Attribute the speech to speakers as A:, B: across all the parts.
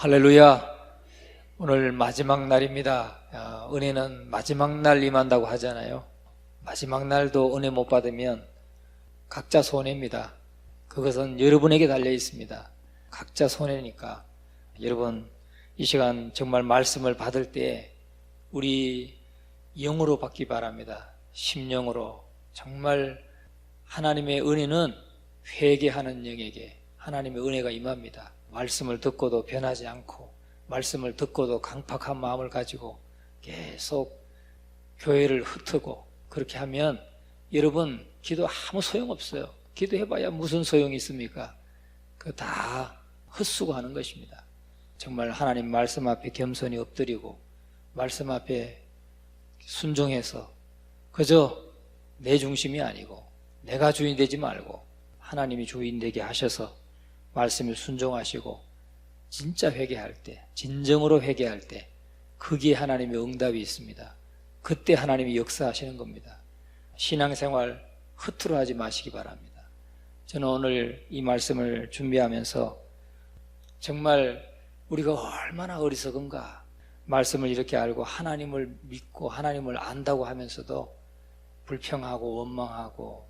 A: 할렐루야. 오늘 마지막 날입니다. 은혜는 마지막 날 임한다고 하잖아요. 마지막 날도 은혜 못 받으면 각자 손해입니다. 그것은 여러분에게 달려 있습니다. 각자 손해니까 여러분 이 시간 정말 말씀을 받을 때 우리 영으로 받기 바랍니다. 심령으로. 정말 하나님의 은혜는 회개하는 영에게 하나님의 은혜가 임합니다. 말씀을 듣고도 변하지 않고 말씀을 듣고도 강팍한 마음을 가지고 계속 교회를 흩트고 그렇게 하면 여러분 기도 아무 소용없어요. 기도해봐야 무슨 소용이 있습니까? 그거 다 헛수고하는 것입니다. 정말 하나님 말씀 앞에 겸손히 엎드리고 말씀 앞에 순종해서 그저 내 중심이 아니고 내가 주인 되지 말고 하나님이 주인 되게 하셔서 말씀을 순종하시고 진짜 회개할 때, 진정으로 회개할 때 거기에 하나님의 응답이 있습니다. 그때 하나님이 역사하시는 겁니다. 신앙생활 허투루 하지 마시기 바랍니다. 저는 오늘 이 말씀을 준비하면서 정말 우리가 얼마나 어리석은가, 말씀을 이렇게 알고 하나님을 믿고 하나님을 안다고 하면서도 불평하고 원망하고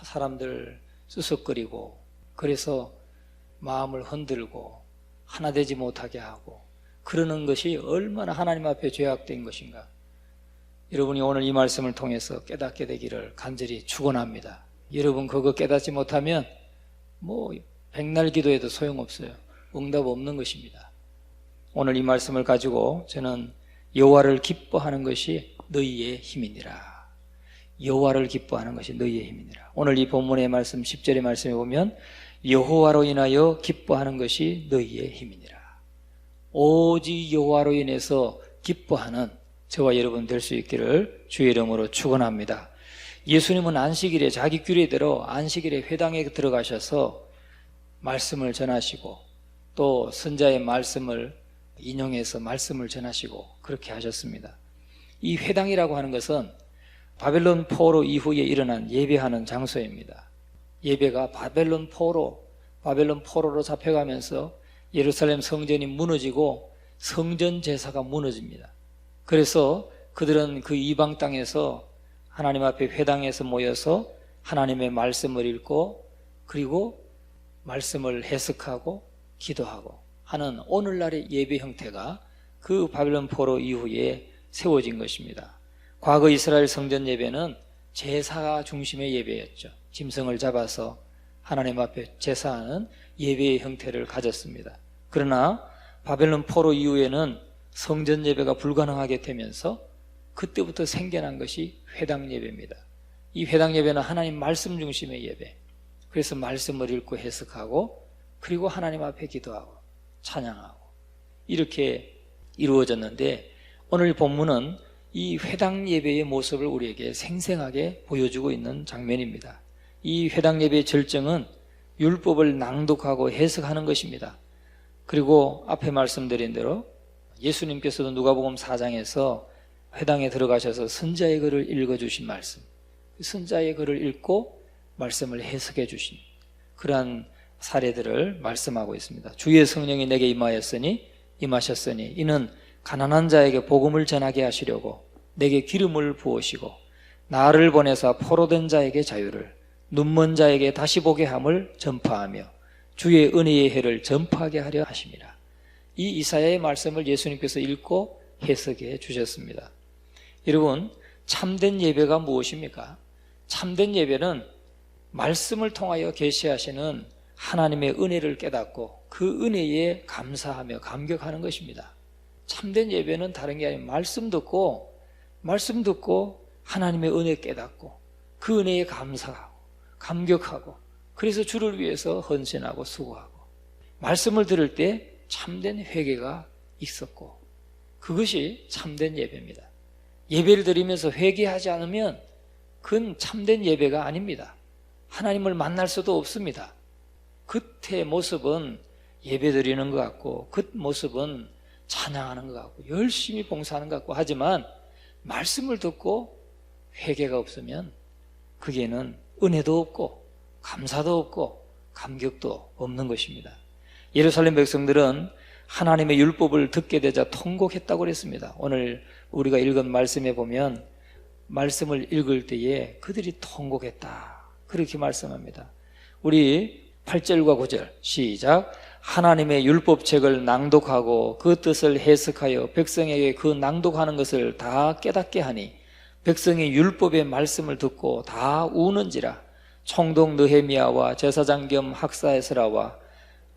A: 사람들 수석거리고 그래서 마음을 흔들고 하나 되지 못하게 하고 그러는 것이 얼마나 하나님 앞에 죄악된 것인가. 여러분이 오늘 이 말씀을 통해서 깨닫게 되기를 간절히 축원합니다. 여러분 그거 깨닫지 못하면 백날 기도해도 소용없어요. 응답 없는 것입니다. 오늘 이 말씀을 가지고 저는 여호와를 기뻐하는 것이 너희의 힘이니라. 여호와를 기뻐하는 것이 너희의 힘이니라. 오늘 이 본문의 말씀 10절의 말씀에 보면 여호와로 인하여 기뻐하는 것이 너희의 힘이니라. 오직 여호와로 인해서 기뻐하는 저와 여러분 될 수 있기를 주의 이름으로 축원합니다. 예수님은 안식일에 자기 규례대로 안식일에 회당에 들어가셔서 말씀을 전하시고 또 선자의 말씀을 인용해서 말씀을 전하시고 그렇게 하셨습니다. 이 회당이라고 하는 것은 바벨론 포로 이후에 일어난 예배하는 장소입니다. 예배가 바벨론 포로로 잡혀가면서 예루살렘 성전이 무너지고 성전 제사가 무너집니다. 그래서 그들은 그 이방 땅에서 하나님 앞에 회당에서 모여서 하나님의 말씀을 읽고 그리고 말씀을 해석하고 기도하고 하는 오늘날의 예배 형태가 그 바벨론 포로 이후에 세워진 것입니다. 과거 이스라엘 성전 예배는 제사 중심의 예배였죠. 짐승을 잡아서 하나님 앞에 제사하는 예배의 형태를 가졌습니다. 그러나 바벨론 포로 이후에는 성전 예배가 불가능하게 되면서 그때부터 생겨난 것이 회당 예배입니다. 이 회당 예배는 하나님 말씀 중심의 예배. 그래서 말씀을 읽고 해석하고 그리고 하나님 앞에 기도하고 찬양하고 이렇게 이루어졌는데 오늘 본문은 이 회당 예배의 모습을 우리에게 생생하게 보여주고 있는 장면입니다. 이 회당 예배의 절정은 율법을 낭독하고 해석하는 것입니다. 그리고 앞에 말씀드린 대로 예수님께서도 누가복음 4장에서 회당에 들어가셔서 선자의 글을 읽어주신 말씀, 선자의 글을 읽고 말씀을 해석해 주신 그러한 사례들을 말씀하고 있습니다. 주의 성령이 내게 임하셨으니 이는 가난한 자에게 복음을 전하게 하시려고 내게 기름을 부으시고 나를 보내사 포로된 자에게 자유를 눈먼 자에게 다시 보게 함을 전파하며 주의 은혜의 해를 전파하게 하려 하심이라. 이 이사야의 말씀을 예수님께서 읽고 해석해 주셨습니다. 여러분 참된 예배가 무엇입니까? 참된 예배는 말씀을 통하여 계시하시는 하나님의 은혜를 깨닫고 그 은혜에 감사하며 감격하는 것입니다. 참된 예배는 다른 게 아니라 말씀 듣고 하나님의 은혜 깨닫고 그 은혜에 감사하고 감격하고 그래서 주를 위해서 헌신하고 수고하고 말씀을 들을 때 참된 회개가 있었고 그것이 참된 예배입니다. 예배를 드리면서 회개하지 않으면 그건 참된 예배가 아닙니다. 하나님을 만날 수도 없습니다. 겉의 모습은 예배 드리는 것 같고 겉 모습은 찬양하는 것 같고 열심히 봉사하는 것 같고 하지만 말씀을 듣고 회개가 없으면 그게는 은혜도 없고 감사도 없고 감격도 없는 것입니다. 예루살렘 백성들은 하나님의 율법을 듣게 되자 통곡했다고 그랬습니다. 오늘 우리가 읽은 말씀에 보면 말씀을 읽을 때에 그들이 통곡했다, 그렇게 말씀합니다. 우리 8절과 9절 시작. 하나님의 율법책을 낭독하고 그 뜻을 해석하여 백성에게 그 낭독하는 것을 다 깨닫게 하니 백성이 율법의 말씀을 듣고 다 우는지라. 총독 느헤미야와 제사장 겸 학사 에스라와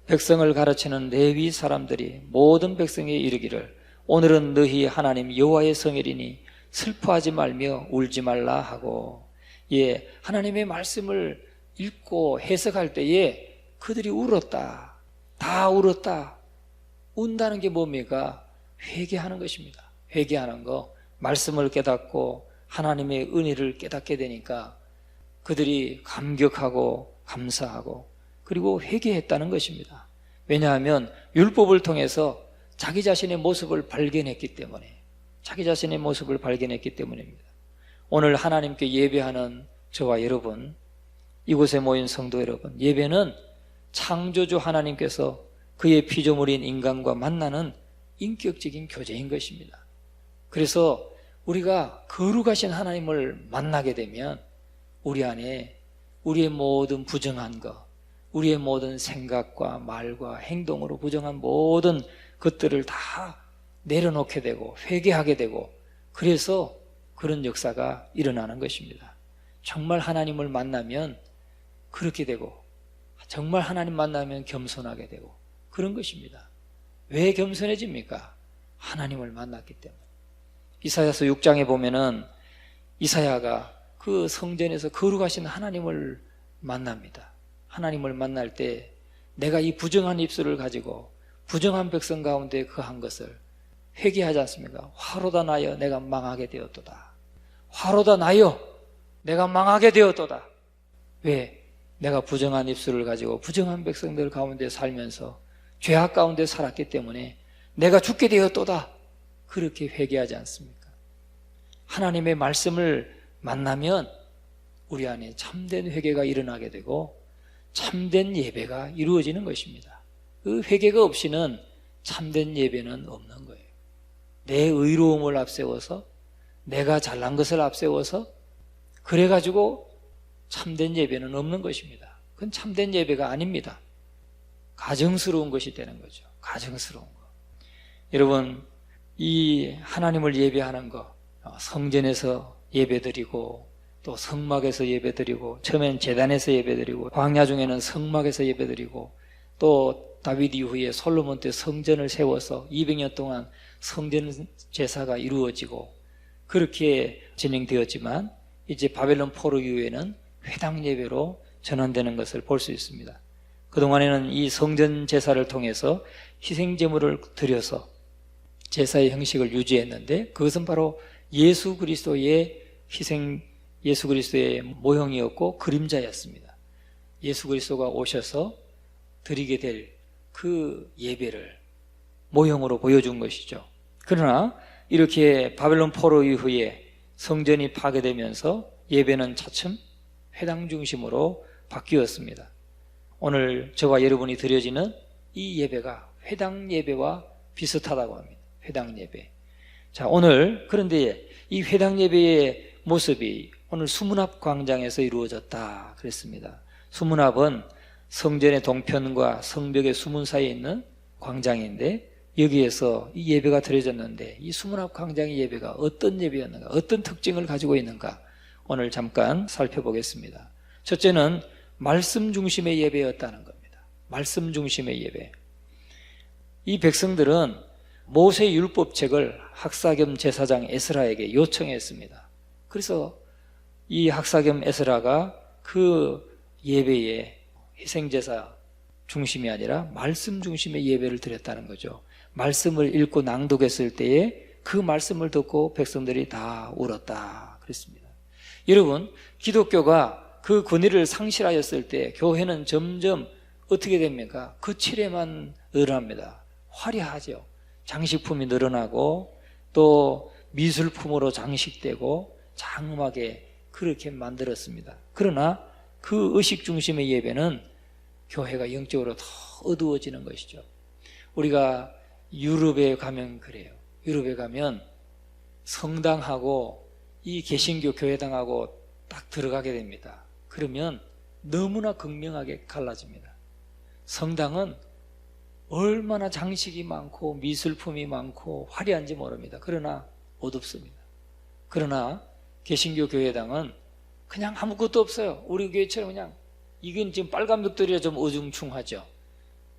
A: 백성을 가르치는 레위 사람들이 모든 백성에 이르기를 오늘은 너희 하나님 여호와의 성일이니 슬퍼하지 말며 울지 말라 하고. 하나님의 말씀을 읽고 해석할 때에 그들이 울었다. 다 울었다. 운다는 게 뭡니까? 회개하는 것입니다. 회개하는 거. 말씀을 깨닫고 하나님의 은혜를 깨닫게 되니까 그들이 감격하고 감사하고 그리고 회개했다는 것입니다. 왜냐하면 율법을 통해서 자기 자신의 모습을 발견했기 때문에, 자기 자신의 모습을 발견했기 때문입니다. 오늘 하나님께 예배하는 저와 여러분, 이곳에 모인 성도 여러분, 예배는 창조주 하나님께서 그의 피조물인 인간과 만나는 인격적인 교제인 것입니다. 그래서 우리가 거룩하신 하나님을 만나게 되면 우리 안에 우리의 모든 부정한 것, 우리의 모든 생각과 말과 행동으로 부정한 모든 것들을 다 내려놓게 되고 회개하게 되고, 그래서 그런 역사가 일어나는 것입니다. 정말 하나님을 만나면 그렇게 되고, 정말 하나님 만나면 겸손하게 되고 그런 것입니다. 왜 겸손해집니까? 하나님을 만났기 때문에. 이사야서 6장에 보면은 이사야가 그 성전에서 거룩하신 하나님을 만납니다. 하나님을 만날 때 내가 이 부정한 입술을 가지고 부정한 백성 가운데 거한 것을 회개하지 않습니까? 화로다 나여 내가 망하게 되었도다. 화로다 나여 내가 망하게 되었도다. 왜? 내가 부정한 입술을 가지고 부정한 백성들 가운데 살면서 죄악 가운데 살았기 때문에 내가 죽게 되었도다. 그렇게 회개하지 않습니까? 하나님의 말씀을 만나면 우리 안에 참된 회개가 일어나게 되고 참된 예배가 이루어지는 것입니다. 그 회개가 없이는 참된 예배는 없는 거예요. 내 의로움을 앞세워서, 내가 잘난 것을 앞세워서 그래가지고 참된 예배는 없는 것입니다. 그건 참된 예배가 아닙니다. 가증스러운 것이 되는 거죠. 가증스러운 거. 여러분, 이 하나님을 예배하는 거, 성전에서 예배드리고 또 성막에서 예배드리고, 처음엔 제단에서 예배드리고 광야 중에는 성막에서 예배드리고, 또 다윗 이후에 솔로몬 때 성전을 세워서 200년 동안 성전 제사가 이루어지고 그렇게 진행되었지만, 이제 바벨론 포로 이후에는 회당 예배로 전환되는 것을 볼 수 있습니다. 그동안에는 이 성전 제사를 통해서 희생 제물을 드려서 제사의 형식을 유지했는데, 그것은 바로 예수 그리스도의 희생, 예수 그리스도의 모형이었고 그림자였습니다. 예수 그리스도가 오셔서 드리게 될 그 예배를 모형으로 보여준 것이죠. 그러나 이렇게 바벨론 포로 이후에 성전이 파괴되면서 예배는 차츰 회당 중심으로 바뀌었습니다. 오늘 저와 여러분이 드려지는 이 예배가 회당 예배와 비슷하다고 합니다. 회당 예배. 자, 오늘 그런데 이 회당 예배의 모습이 오늘 수문앞 광장에서 이루어졌다 그랬습니다. 수문앞은 성전의 동편과 성벽의 수문 사이에 있는 광장인데, 여기에서 이 예배가 드려졌는데 이 수문앞 광장의 예배가 어떤 예배였는가, 어떤 특징을 가지고 있는가, 오늘 잠깐 살펴보겠습니다. 첫째는 말씀 중심의 예배였다는 겁니다. 말씀 중심의 예배. 이 백성들은 모세 율법책을 학사 겸 제사장 에스라에게 요청했습니다. 그래서 이 학사 겸 에스라가 그 예배에 희생제사 중심이 아니라 말씀 중심의 예배를 드렸다는 거죠. 말씀을 읽고 낭독했을 때에 그 말씀을 듣고 백성들이 다 울었다 그랬습니다. 여러분, 기독교가 그 권위를 상실하였을 때 교회는 점점 어떻게 됩니까? 거칠에만 늘어납니다. 화려하죠. 장식품이 늘어나고 또 미술품으로 장식되고 장엄하게 그렇게 만들었습니다. 그러나 그 의식 중심의 예배는 교회가 영적으로 더 어두워지는 것이죠. 우리가 유럽에 가면 그래요. 유럽에 가면 성당하고 이 개신교 교회당하고 딱 들어가게 됩니다. 그러면 너무나 극명하게 갈라집니다. 성당은 얼마나 장식이 많고 미술품이 많고 화려한지 모릅니다. 그러나 어둡습니다. 그러나 개신교 교회당은 그냥 아무것도 없어요. 우리 교회처럼 그냥, 이건 지금 빨간 벽돌이라 좀 어중충하죠.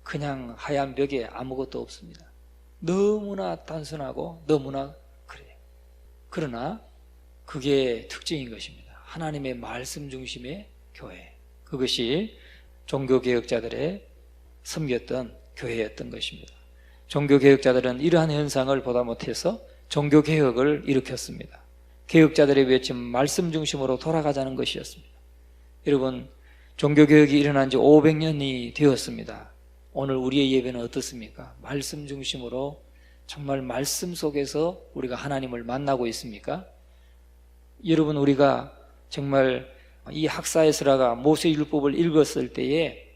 A: 그냥 하얀 벽에 아무것도 없습니다. 너무나 단순하고 너무나 그래요. 그러나 그게 특징인 것입니다. 하나님의 말씀 중심의 교회. 그것이 종교개혁자들의 섬겼던 교회였던 것입니다. 종교개혁자들은 이러한 현상을 보다 못해서 종교개혁을 일으켰습니다. 개혁자들의 외침 말씀 중심으로 돌아가자는 것이었습니다. 여러분, 종교개혁이 일어난 지 500년이 되었습니다. 오늘 우리의 예배는 어떻습니까? 말씀 중심으로 정말 말씀 속에서 우리가 하나님을 만나고 있습니까? 여러분, 우리가 정말 이 학사에스라가 모세율법을 읽었을 때에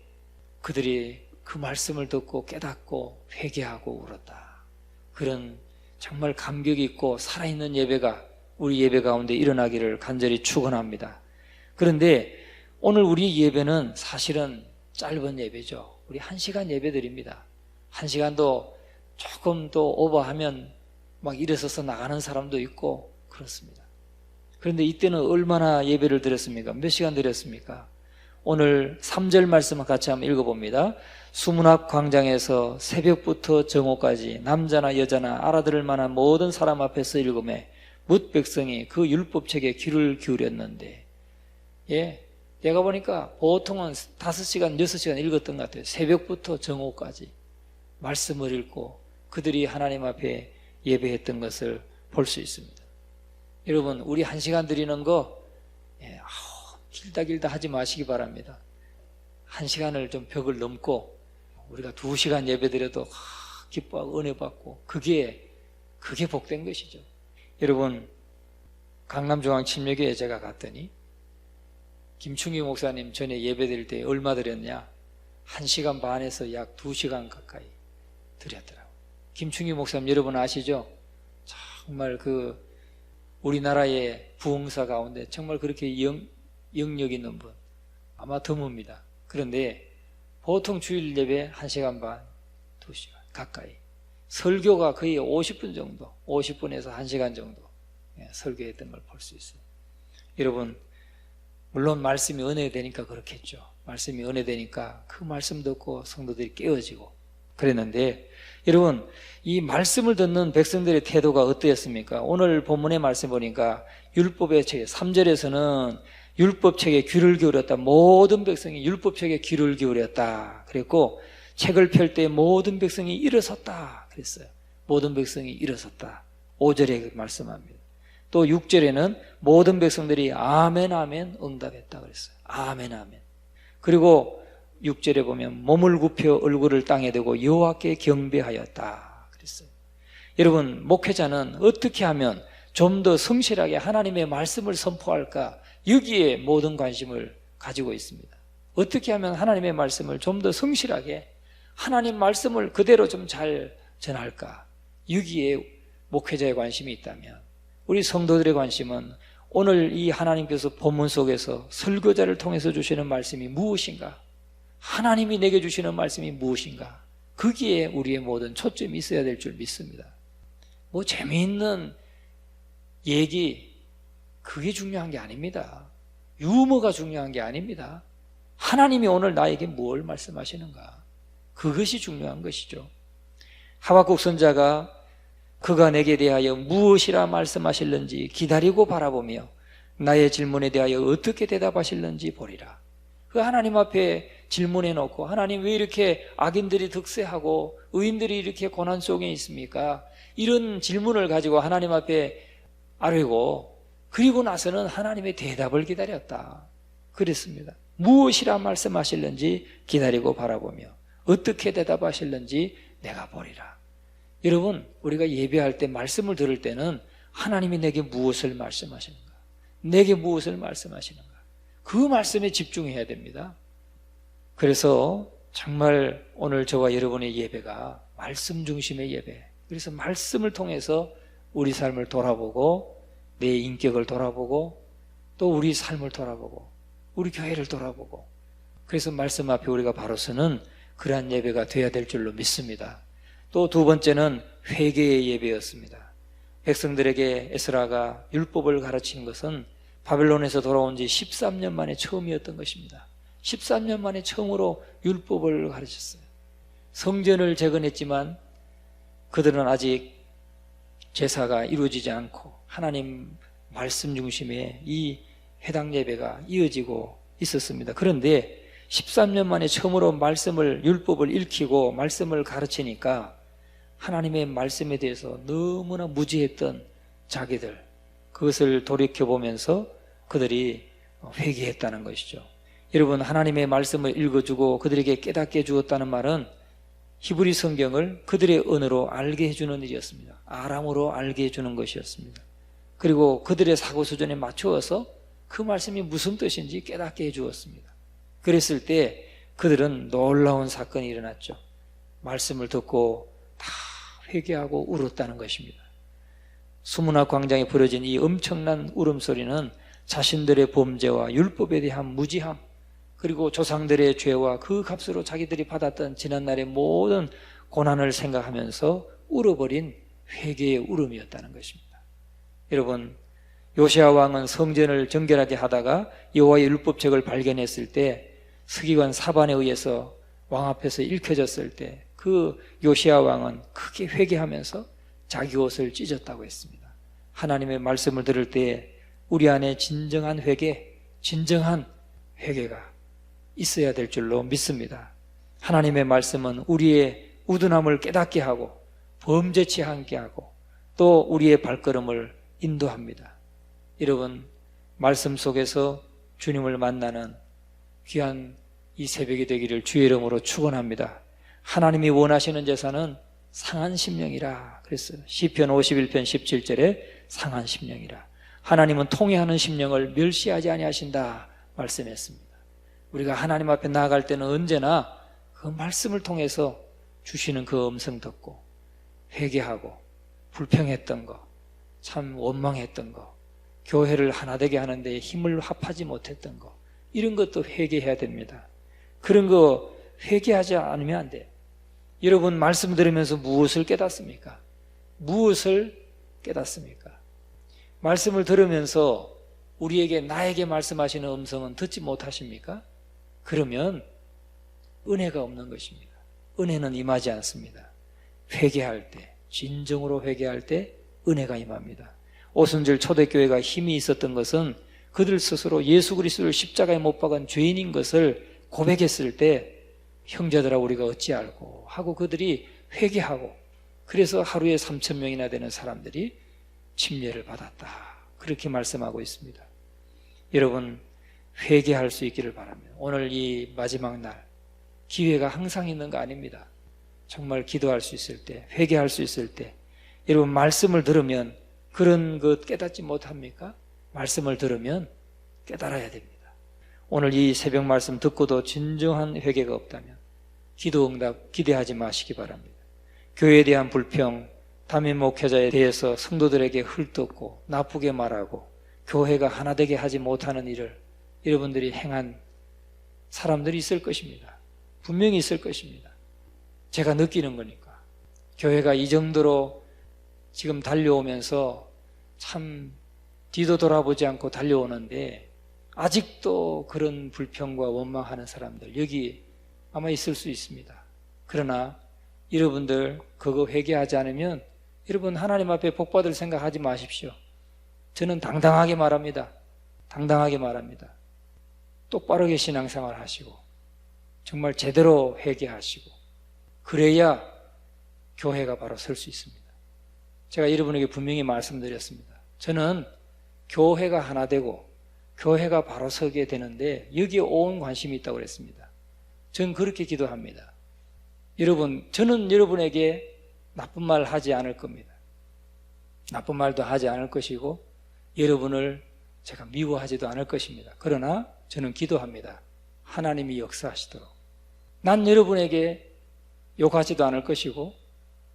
A: 그들이 그 말씀을 듣고 깨닫고 회개하고 울었다. 그런 정말 감격 있고 살아있는 예배가 우리 예배 가운데 일어나기를 간절히 축원합니다. 그런데 오늘 우리 예배는 사실은 짧은 예배죠. 우리 1시간 예배 드립니다. 1시간도 조금 또 오버하면 막 일어서서 나가는 사람도 있고 그렇습니다. 그런데 이때는 얼마나 예배를 드렸습니까? 몇 시간 드렸습니까? 오늘 3절 말씀을 같이 한번 읽어봅니다. 수문 앞 광장에서 새벽부터 정오까지 남자나 여자나 알아들을 만한 모든 사람 앞에서 읽음에 뭇 백성이 그 율법책에 귀를 기울였는데, 내가 보니까 보통은 5시간, 6시간 읽었던 것 같아요. 새벽부터 정오까지 말씀을 읽고 그들이 하나님 앞에 예배했던 것을 볼 수 있습니다. 여러분, 우리 1시간 드리는 거 길다 하지 마시기 바랍니다. 1시간을 좀 벽을 넘고 우리가 2시간 예배 드려도 기뻐하고 은혜 받고 그게 복된 것이죠. 여러분, 강남중앙침례교회에 제가 갔더니 김충희 목사님 전에 예배 드릴 때 얼마 드렸냐? 1시간 반에서 약 2시간 가까이 드렸더라고요. 김충희 목사님 여러분 아시죠? 정말 그 우리나라의 부흥사 가운데 정말 그렇게 영역 있는 분 아마 드뭅니다. 그런데 보통 주일 예배 1시간 반, 2시간 가까이, 설교가 거의 50분 정도, 50분에서 1시간 정도 설교했던 걸 볼 수 있어요. 여러분, 물론 말씀이 은혜되니까 그렇겠죠. 말씀이 은혜되니까 그 말씀 듣고 성도들이 깨어지고 그랬는데, 여러분, 이 말씀을 듣는 백성들의 태도가 어떠했습니까? 오늘 본문의 말씀 보니까 율법의 책 3절에서는 율법책에 귀를 기울였다. 모든 백성이 율법책에 귀를 기울였다 그랬고, 책을 펼 때 모든 백성이 일어섰다 그랬어요. 모든 백성이 일어섰다. 5절에 말씀합니다. 또 6절에는 모든 백성들이 아멘 아멘 응답했다 그랬어요. 아멘 아멘. 그리고 6절에 보면 몸을 굽혀 얼굴을 땅에 대고 여호와께 경배하였다 그랬어요. 여러분, 목회자는 어떻게 하면 좀 더 성실하게 하나님의 말씀을 선포할까? 여기에 모든 관심을 가지고 있습니다. 어떻게 하면 하나님의 말씀을 좀 더 성실하게, 하나님 말씀을 그대로 좀 잘 전할까? 여기에 목회자의 관심이 있다면, 우리 성도들의 관심은 오늘 이 하나님께서 본문 속에서 설교자를 통해서 주시는 말씀이 무엇인가? 하나님이 내게 주시는 말씀이 무엇인가? 거기에 우리의 모든 초점이 있어야 될 줄 믿습니다. 뭐 재미있는 얘기, 그게 중요한 게 아닙니다. 유머가 중요한 게 아닙니다. 하나님이 오늘 나에게 뭘 말씀하시는가? 그것이 중요한 것이죠. 하박국 선자가 그가 내게 대하여 무엇이라 말씀하실는지 기다리고 바라보며 나의 질문에 대하여 어떻게 대답하실는지 보리라. 그 하나님 앞에 질문해 놓고, 하나님 왜 이렇게 악인들이 득세하고 의인들이 이렇게 고난 속에 있습니까? 이런 질문을 가지고 하나님 앞에 아뢰고, 그리고 나서는 하나님의 대답을 기다렸다 그랬습니다. 무엇이라 말씀하실는지 기다리고 바라보며 어떻게 대답하실는지 내가 보리라. 여러분, 우리가 예배할 때 말씀을 들을 때는 하나님이 내게 무엇을 말씀하시는가, 내게 무엇을 말씀하시는가, 그 말씀에 집중해야 됩니다. 그래서 정말 오늘 저와 여러분의 예배가 말씀 중심의 예배. 그래서 말씀을 통해서 우리 삶을 돌아보고 내 인격을 돌아보고 또 우리 삶을 돌아보고 우리 교회를 돌아보고, 그래서 말씀 앞에 우리가 바로 서는 그러한 예배가 되어야 될 줄로 믿습니다. 또 두 번째는 회개의 예배였습니다. 백성들에게 에스라가 율법을 가르친 것은 바벨론에서 돌아온 지 13년 만에 처음이었던 것입니다. 13년 만에 처음으로 율법을 가르쳤어요. 성전을 재건했지만 그들은 아직 제사가 이루어지지 않고 하나님 말씀 중심의 이 회당 예배가 이어지고 있었습니다. 그런데 13년 만에 처음으로 말씀을, 율법을 읽히고 말씀을 가르치니까 하나님의 말씀에 대해서 너무나 무지했던 자기들, 그것을 돌이켜보면서 그들이 회개했다는 것이죠. 여러분, 하나님의 말씀을 읽어주고 그들에게 깨닫게 해주었다는 말은 히브리 성경을 그들의 언어로 알게 해주는 일이었습니다. 아람어로 알게 해주는 것이었습니다. 그리고 그들의 사고 수준에 맞추어서 그 말씀이 무슨 뜻인지 깨닫게 해주었습니다. 그랬을 때 그들은 놀라운 사건이 일어났죠. 말씀을 듣고 다 회개하고 울었다는 것입니다. 수문학 광장에 벌어진 이 엄청난 울음소리는 자신들의 범죄와 율법에 대한 무지함, 그리고 조상들의 죄와 그 값으로 자기들이 받았던 지난날의 모든 고난을 생각하면서 울어버린 회개의 울음이었다는 것입니다. 여러분, 요시야 왕은 성전을 정결하게 하다가 여호와의 율법책을 발견했을 때 서기관 사반에 의해서 왕 앞에서 읽혀졌을 때 그 요시야 왕은 크게 회개하면서 자기 옷을 찢었다고 했습니다. 하나님의 말씀을 들을 때 우리 안에 진정한 회개, 진정한 회개가 있어야 될 줄로 믿습니다. 하나님의 말씀은 우리의 우둔함을 깨닫게 하고 범죄치 않게 하고 또 우리의 발걸음을 인도합니다. 여러분, 말씀 속에서 주님을 만나는 귀한 이 새벽이 되기를 주의 이름으로 축원합니다. 하나님이 원하시는 제사는 상한 심령이라 그랬어요. 시편 51편 17절에 상한 심령이라. 하나님은 통회하는 심령을 멸시하지 아니하신다 말씀했습니다. 우리가 하나님 앞에 나아갈 때는 언제나 그 말씀을 통해서 주시는 그 음성 듣고 회개하고 불평했던 거, 참 원망했던 거, 교회를 하나 되게 하는데 힘을 합하지 못했던 거, 이런 것도 회개해야 됩니다. 그런 거 회개하지 않으면 안 돼요. 여러분, 말씀 들으면서 무엇을 깨닫습니까? 무엇을 깨닫습니까? 말씀을 들으면서 우리에게, 나에게 말씀하시는 음성은 듣지 못하십니까? 그러면 은혜가 없는 것입니다. 은혜는 임하지 않습니다. 회개할 때, 진정으로 회개할 때 은혜가 임합니다. 오순절 초대교회가 힘이 있었던 것은 그들 스스로 예수 그리스도를 십자가에 못 박은 죄인인 것을 고백했을 때 형제들아 우리가 어찌 알고 하고 그들이 회개하고, 그래서 하루에 3,000명이나 되는 사람들이 침례를 받았다, 그렇게 말씀하고 있습니다. 여러분, 회개할 수 있기를 바랍니다. 오늘 이 마지막 날 기회가 항상 있는 거 아닙니다. 정말 기도할 수 있을 때, 회개할 수 있을 때, 여러분, 말씀을 들으면 그런 것 깨닫지 못합니까? 말씀을 들으면 깨달아야 됩니다. 오늘 이 새벽 말씀 듣고도 진정한 회개가 없다면 기도 응답 기대하지 마시기 바랍니다. 교회에 대한 불평, 담임 목회자에 대해서 성도들에게 헐뜯고 나쁘게 말하고 교회가 하나 되게 하지 못하는 일을 여러분들이 행한 사람들이 있을 것입니다. 분명히 있을 것입니다. 제가 느끼는 거니까. 교회가 이 정도로 지금 달려오면서 참 뒤도 돌아보지 않고 달려오는데 아직도 그런 불평과 원망하는 사람들 여기 아마 있을 수 있습니다. 그러나 여러분들 그거 회개하지 않으면 여러분 하나님 앞에 복받을 생각하지 마십시오. 저는 당당하게 말합니다. 당당하게 말합니다. 똑바르게 신앙생활 하시고 정말 제대로 회개하시고 그래야 교회가 바로 설 수 있습니다. 제가 여러분에게 분명히 말씀드렸습니다. 저는 교회가 하나 되고 교회가 바로 서게 되는데 여기에 온 관심이 있다고 그랬습니다. 저는 그렇게 기도합니다. 여러분, 저는 여러분에게 나쁜 말 하지 않을 겁니다. 나쁜 말도 하지 않을 것이고 여러분을 제가 미워하지도 않을 것입니다. 그러나 저는 기도합니다. 하나님이 역사하시도록. 난 여러분에게 욕하지도 않을 것이고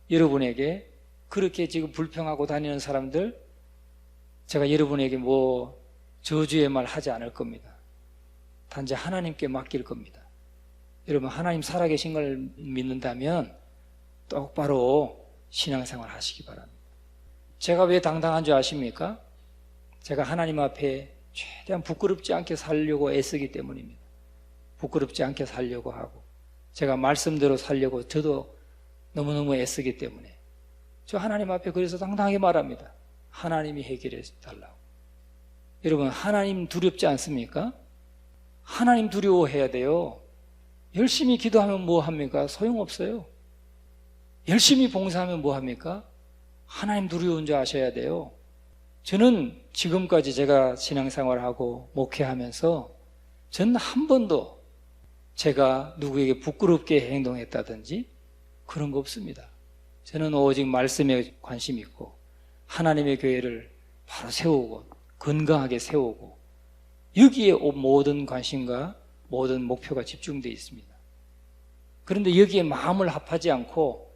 A: 여러분에게 그렇게 지금 불평하고 다니는 사람들, 제가 여러분에게 뭐 저주의 말 하지 않을 겁니다. 단지 하나님께 맡길 겁니다. 여러분, 하나님 살아계신 걸 믿는다면 똑바로 신앙생활 하시기 바랍니다. 제가 왜 당당한 줄 아십니까? 제가 하나님 앞에 최대한 부끄럽지 않게 살려고 애쓰기 때문입니다. 부끄럽지 않게 살려고 하고, 제가 말씀대로 살려고 저도 너무너무 애쓰기 때문에 저 하나님 앞에 그래서 당당하게 말합니다. 하나님이 해결해 달라고. 여러분, 하나님 두렵지 않습니까? 하나님 두려워해야 돼요. 열심히 기도하면 뭐 합니까? 소용없어요. 열심히 봉사하면 뭐 합니까? 하나님 두려운 줄 아셔야 돼요. 저는 지금까지 제가 신앙생활하고 목회하면서 저는 한 번도 제가 누구에게 부끄럽게 행동했다든지 그런 거 없습니다. 저는 오직 말씀에 관심 있고 하나님의 교회를 바로 세우고 건강하게 세우고 여기에 모든 관심과 모든 목표가 집중되어 있습니다. 그런데 여기에 마음을 합하지 않고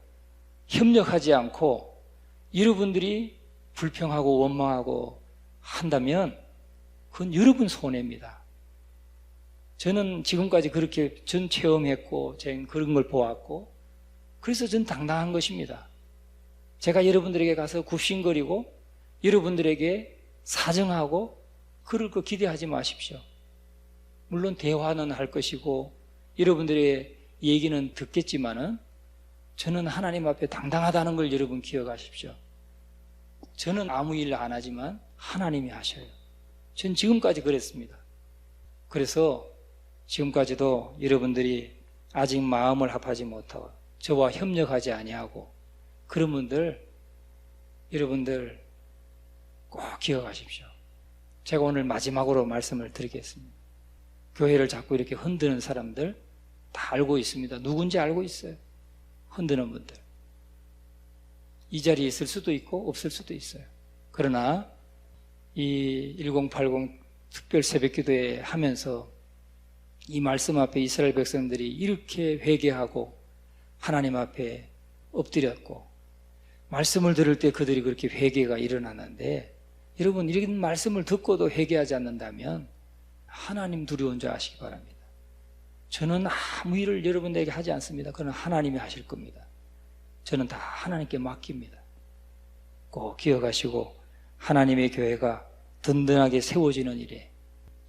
A: 협력하지 않고 여러분들이 불평하고 원망하고 한다면 그건 여러분 손해입니다. 저는 지금까지 그렇게 전 체험했고 저는 그런 걸 보았고 그래서 전 당당한 것입니다. 제가 여러분들에게 가서 굽신거리고 여러분들에게 사정하고 그럴 거 기대하지 마십시오. 물론 대화는 할 것이고 여러분들의 얘기는 듣겠지만은 저는 하나님 앞에 당당하다는 걸 여러분 기억하십시오. 저는 아무 일 안 하지만 하나님이 하셔요. 전 지금까지 그랬습니다. 그래서 지금까지도 여러분들이 아직 마음을 합하지 못하고 저와 협력하지 아니하고 그런 분들, 여러분들 꼭 기억하십시오. 제가 오늘 마지막으로 말씀을 드리겠습니다. 교회를 자꾸 이렇게 흔드는 사람들 다 알고 있습니다. 누군지 알고 있어요. 흔드는 분들. 이 자리에 있을 수도 있고 없을 수도 있어요. 그러나 이 1080 특별 새벽기도회 하면서 이 말씀 앞에 이스라엘 백성들이 이렇게 회개하고 하나님 앞에 엎드렸고 말씀을 들을 때 그들이 그렇게 회개가 일어나는데 여러분 이런 말씀을 듣고도 회개하지 않는다면 하나님 두려운 줄 아시기 바랍니다. 저는 아무 일을 여러분에게 하지 않습니다. 그건 하나님이 하실 겁니다. 저는 다 하나님께 맡깁니다. 꼭 기억하시고 하나님의 교회가 든든하게 세워지는 일에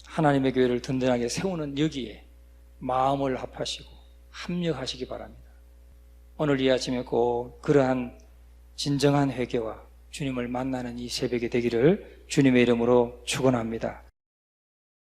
A: 하나님의 교회를 든든하게 세우는 여기에 마음을 합하시고 합력하시기 바랍니다. 오늘 이 아침에 꼭 그러한 진정한 회개와 주님을 만나는 이 새벽이 되기를 주님의 이름으로 축원합니다.